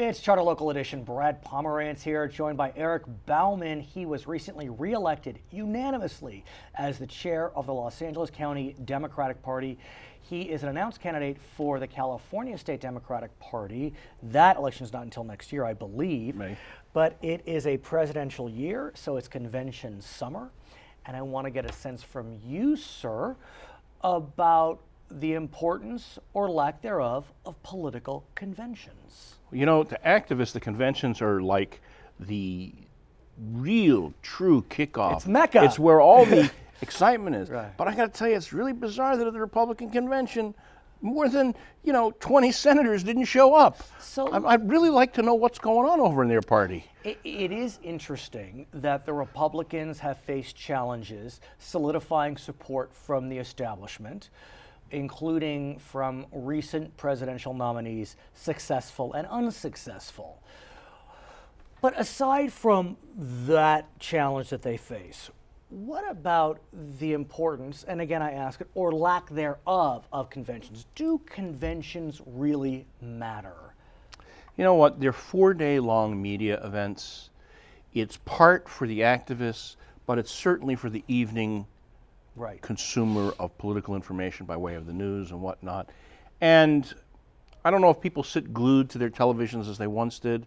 It's Charter Local Edition. Brad Pomerance here, joined by Eric Bauman. He was recently reelected unanimously as the chair of the Los Angeles County Democratic Party. He is an announced candidate for the California State Democratic Party. That election is not until next year, I believe. May. But it is a presidential year, so it's convention summer. And I want to get a sense from you, sir, about the importance or lack thereof of political conventions. You know, to activists, the conventions are like the real, true kickoff. It's Mecca. It's where all the excitement is. Right. But I got to tell you, it's really bizarre that at the Republican convention, more than 20 senators didn't show up. So I'd really like to know what's going on over in their party. It is interesting that the Republicans have faced challenges solidifying support from the establishment, including from recent presidential nominees, successful and unsuccessful. But aside from that challenge that they face, what about the importance, and again I ask it, or lack thereof, of conventions? Do conventions really matter? You know what? They're 4-day-long media events. It's part for the activists, but it's certainly for the evening consumer of political information by way of the news and whatnot. And I don't know if people sit glued to their televisions as they once did,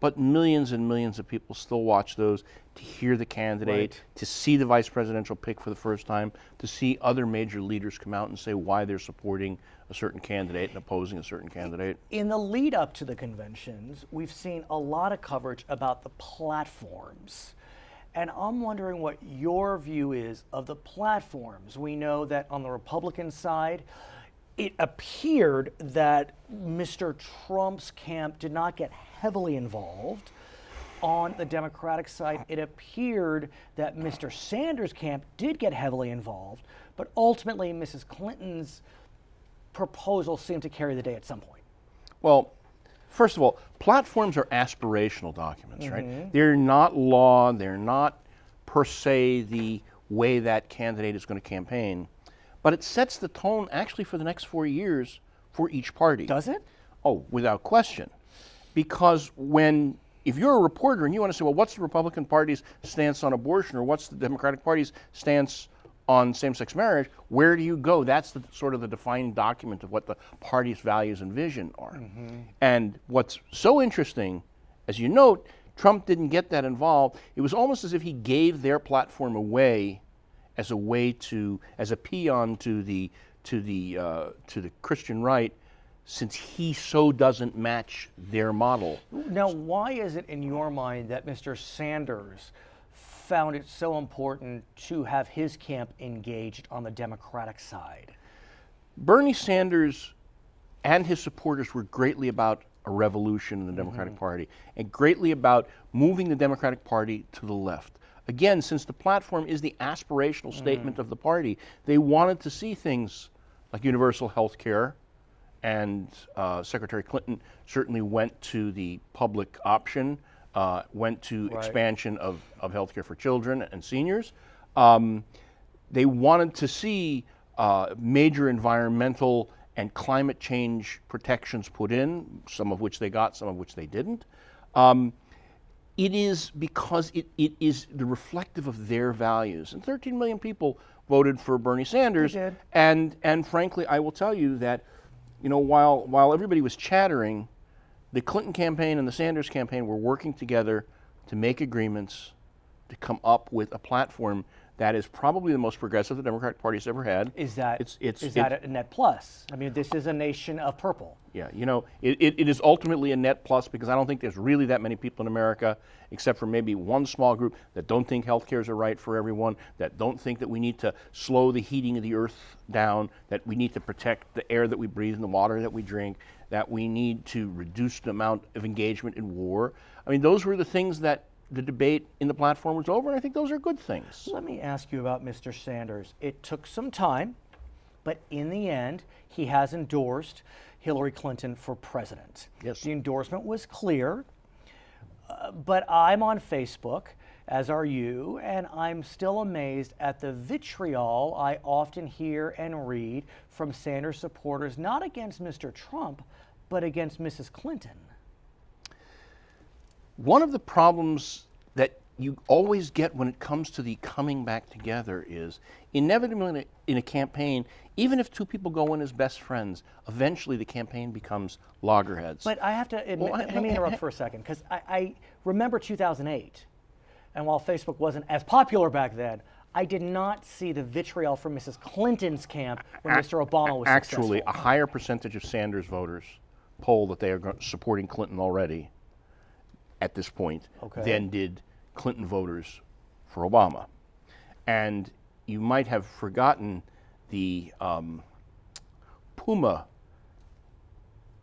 but millions and millions of people still watch those to hear the candidate, to see the vice presidential pick for the first time, to see other major leaders come out and say why they're supporting a certain candidate and opposing a certain candidate. In the lead up to the conventions, we've seen a lot of coverage about the platforms. And I'm wondering what your view is of the platforms. We know that on the Republican side, it appeared that Mr. Trump's camp did not get heavily involved. On the Democratic side, it appeared that Mr. Sanders' camp did get heavily involved, but ultimately Mrs. Clinton's proposal seemed to carry the day at some point. Well, first of all, platforms are aspirational documents, right? They're not law, they're not per se the way that candidate is going to campaign, but it sets the tone actually for the next 4 years for each party. Does it? Oh, without question. Because if you're a reporter and you want to say, well, what's the Republican Party's stance on abortion, or what's the Democratic Party's stance on same-sex marriage, where do you go? That's the sort of the defining document of what the party's values and vision are. And what's so interesting, as you note, Trump didn't get that involved. It was almost as if he gave their platform away as a peon to the Christian right, since he so doesn't match their model. Now, why is it in your mind that Mr. Sanders found it so important to have his camp engaged on the Democratic side? Bernie Sanders and his supporters were greatly about a revolution in the Democratic Party, and greatly about moving the Democratic Party to the left. Again, since the platform is the aspirational statement of the party, they wanted to see things like universal health care, and Secretary Clinton certainly went to the public option, went to expansion of health care for children and seniors. They wanted to see major environmental and climate change protections put in, some of which they got, some of which they didn't. It is because it is the reflective of their values. And 13 million people voted for Bernie Sanders. They did. And frankly, I will tell you that, while everybody was chattering, the Clinton campaign and the Sanders campaign were working together to make agreements to come up with a platform that is probably the most progressive the Democratic Party's ever had. Is that a net plus? I mean, this is a nation of purple. Yeah, it is ultimately a net plus, because I don't think there's really that many people in America, except for maybe one small group, that don't think health care is a right for everyone, that don't think that we need to slow the heating of the earth down, that we need to protect the air that we breathe and the water that we drink, that we need to reduce the amount of engagement in war. I mean, those were the things that the debate in the platform was over, and I think those are good things. Let me ask you about Mr. Sanders. It took some time, but in the end, he has endorsed Hillary Clinton for president. Yes. The endorsement was clear, but I'm on Facebook, as are you, and I'm still amazed at the vitriol I often hear and read from Sanders supporters, not against Mr. Trump, but against Mrs. Clinton. one of the problems that you always get when it comes to the coming back together is inevitably in a campaign, even if two people go in as best friends, eventually the campaign becomes loggerheads. But I have to admit, let me interrupt for a second, because I remember 2008, and while Facebook wasn't as popular back then, I did not see the vitriol from Mrs. Clinton's camp when Mr. Obama was Actually, successful. a higher percentage of Sanders voters poll that they are supporting Clinton already at this point than did Clinton voters for Obama. And you might have forgotten the Puma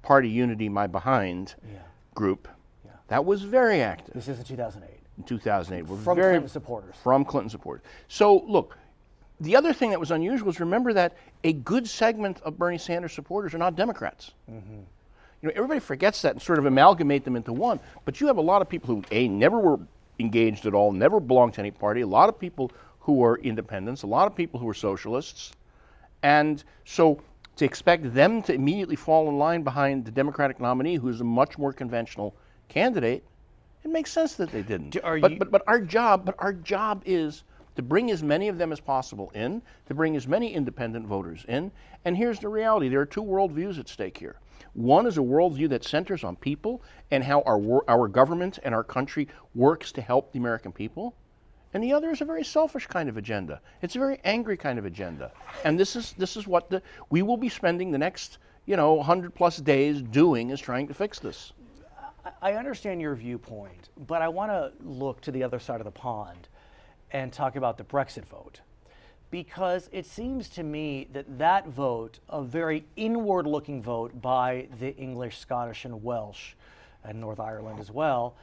Party Unity My Behind group. That was very active. This is in 2008. In 2008. From Clinton supporters. From Clinton supporters. So look, the other thing that was unusual is remember that a good segment of Bernie Sanders supporters are not Democrats. You know, everybody forgets that and sort of amalgamate them into one. But you have a lot of people who, never were engaged at all, never belonged to any party, a lot of people who are independents, a lot of people who are socialists. And so to expect them to immediately fall in line behind the Democratic nominee, who is a much more conventional candidate, it makes sense that they didn't. But our job is to bring as many of them as possible in, to bring as many independent voters in. And here's the reality. There are two worldviews at stake here. One is a worldview that centers on people and how our government and our country works to help the American people. And the other is a very selfish kind of agenda. It's a very angry kind of agenda. And this is what we will be spending the next 100+ days doing, is trying to fix this. I understand your viewpoint, but I want to look to the other side of the pond and talk about the Brexit vote. Because it seems to me that that vote, a very inward-looking vote by the English, Scottish, and Welsh, and North Ireland as well,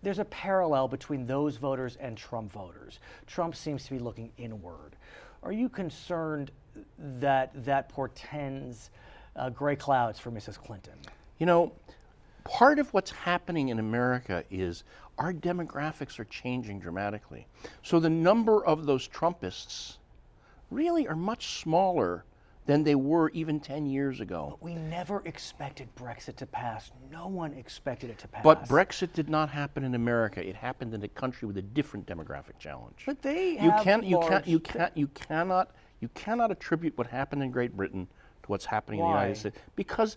there's a parallel between those voters and Trump voters. Trump seems to be looking inward. Are you concerned that that portends gray clouds for Mrs. Clinton? You know, part of what's happening in America is our demographics are changing dramatically. So the number of those Trumpists really are much smaller than they were even 10 years ago. But we never expected Brexit to pass. No one expected it to pass. But Brexit did not happen in America. It happened in a country with a different demographic challenge. But they have you cannot attribute what happened in Great Britain to what's happening in the Why? United States. Because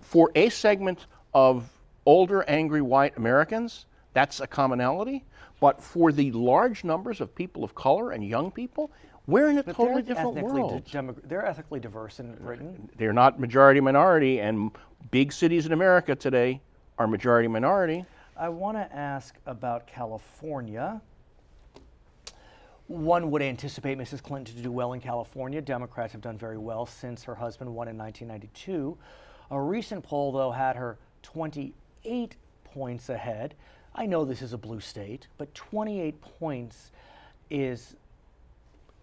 for a segment of older, angry white Americans, that's a commonality. But for the large numbers of people of color and young people, we're in a totally different world. They're ethnically diverse in Britain. They're not majority minority, and big cities in America today are majority minority. I want to ask about California. One would anticipate Mrs. Clinton to do well in California. Democrats have done very well since her husband won in 1992. A recent poll, though, had her 28 points ahead. I know this is a blue state, but 28 points is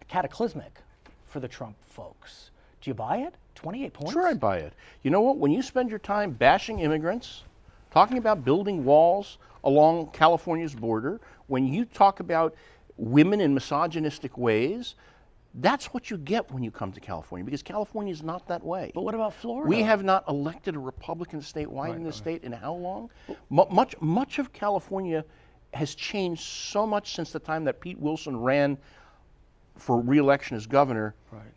cataclysmic for the Trump folks. Do you buy it? 28 points? Sure, I buy it. You know what? When you spend your time bashing immigrants, talking about building walls along California's border, when you talk about women in misogynistic ways, that's what you get when you come to California, because California is not that way. But what about Florida? We have not elected a Republican statewide in this state in how long? Much of California has changed so much since the time that Pete Wilson ran for re-election as governor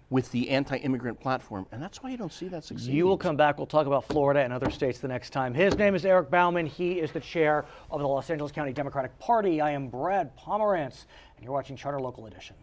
with the anti-immigrant platform, and that's why you don't see that succeeding. You will come back. We'll talk about Florida and other states the next time. His name is Eric Bauman. He is the chair of the Los Angeles County Democratic Party. I am Brad Pomerance, and you're watching Charter Local Edition.